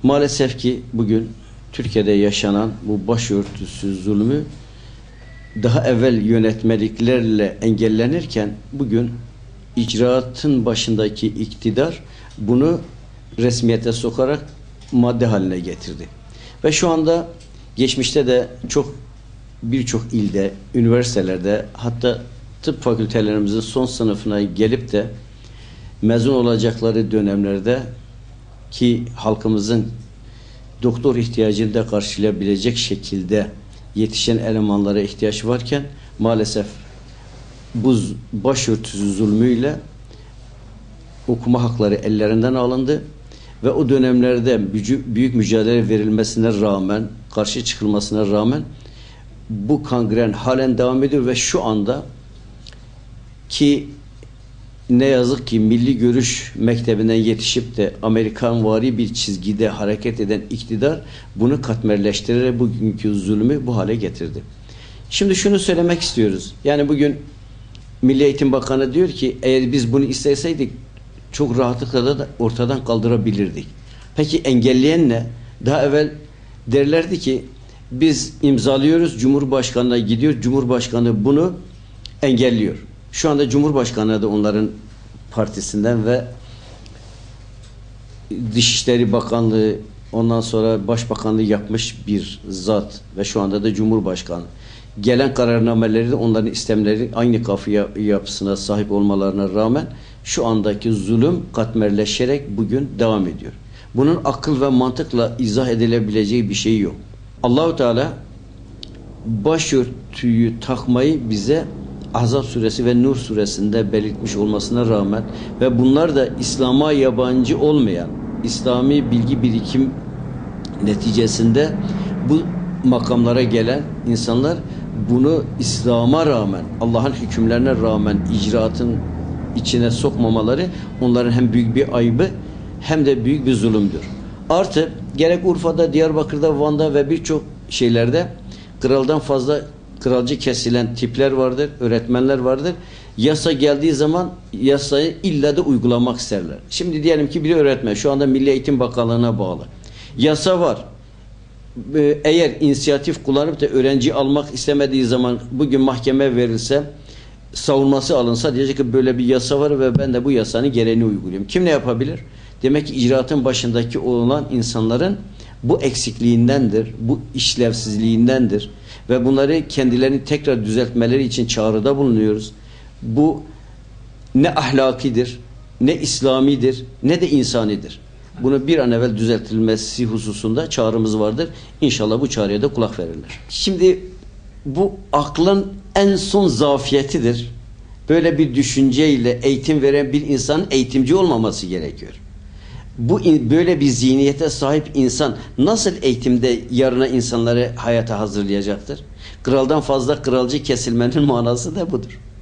Maalesef ki bugün Türkiye'de yaşanan bu başörtüsü zulmü daha evvel yönetmeliklerle engellenirken bugün icraatın başındaki iktidar bunu resmiyete sokarak madde haline getirdi. Ve şu anda geçmişte de birçok ilde, üniversitelerde, hatta tıp fakültelerimizin son sınıfına gelip de mezun olacakları dönemlerde ki halkımızın doktor ihtiyacını da karşılayabilecek şekilde yetişen elemanlara ihtiyaç varken maalesef bu başörtüsü zulmüyle okuma hakları ellerinden alındı ve o dönemlerde büyük mücadele verilmesine rağmen, karşı çıkılmasına rağmen bu kangren halen devam ediyor ve şu anda ki ne yazık ki milli görüş mektebinden yetişip de Amerikanvari bir çizgide hareket eden iktidar bunu katmerleştirerek bugünkü zulmü bu hale getirdi. Şimdi şunu söylemek istiyoruz. Yani bugün Milli Eğitim Bakanı diyor ki eğer biz bunu isteseydik çok rahatlıkla da ortadan kaldırabilirdik. Peki engelleyen ne? Daha evvel derlerdi ki biz imzalıyoruz, Cumhurbaşkanı'na gidiyor, Cumhurbaşkanı bunu engelliyor. Şu anda Cumhurbaşkanı da onların partisinden ve Dışişleri Bakanlığı, ondan sonra Başbakanlığı yapmış bir zat ve şu anda da Cumhurbaşkanı. Gelen kararnameleri de onların istemleri aynı kafa yapısına sahip olmalarına rağmen şu andaki zulüm katmerleşerek bugün devam ediyor. Bunun akıl ve mantıkla izah edilebileceği bir şey yok. Allahu Teala başörtüyü takmayı bize Ahzab suresi ve Nur suresinde belirtmiş olmasına rağmen ve bunlar da İslam'a yabancı olmayan İslami bilgi birikim neticesinde bu makamlara gelen insanlar bunu İslam'a rağmen, Allah'ın hükümlerine rağmen icraatın içine sokmamaları onların hem büyük bir ayıbı hem de büyük bir zulümdür. Artı gerek Urfa'da, Diyarbakır'da, Van'da ve birçok şeylerde kraldan fazla kralcı kesilen tipler vardır, öğretmenler vardır. Yasa geldiği zaman yasayı illa da uygulamak isterler. Şimdi diyelim ki bir öğretmen şu anda Milli Eğitim Bakanlığı'na bağlı. Yasa var. Eğer inisiyatif kullanıp da öğrenci almak istemediği zaman bugün mahkeme verilse, savunması alınsa diyecek ki böyle bir yasa var ve ben de bu yasanın gereğini uyguluyorum. Kim ne yapabilir? Demek ki icraatın başındaki olan insanların bu eksikliğindendir, bu işlevsizliğindendir. Ve bunları kendilerini tekrar düzeltmeleri için çağrıda bulunuyoruz. Bu ne ahlakidir, ne İslamidir, ne de insanidir. Bunu bir an evvel düzeltilmesi hususunda çağrımız vardır. İnşallah bu çağrıya da kulak verirler. Şimdi bu aklın en son zafiyetidir. Böyle bir düşünceyle eğitim veren bir insanın eğitimci olmaması gerekiyor. Böyle bir zihniyete sahip insan nasıl eğitimde yarına insanları hayata hazırlayacaktır? Kraldan fazla kralcı kesilmenin manası da budur.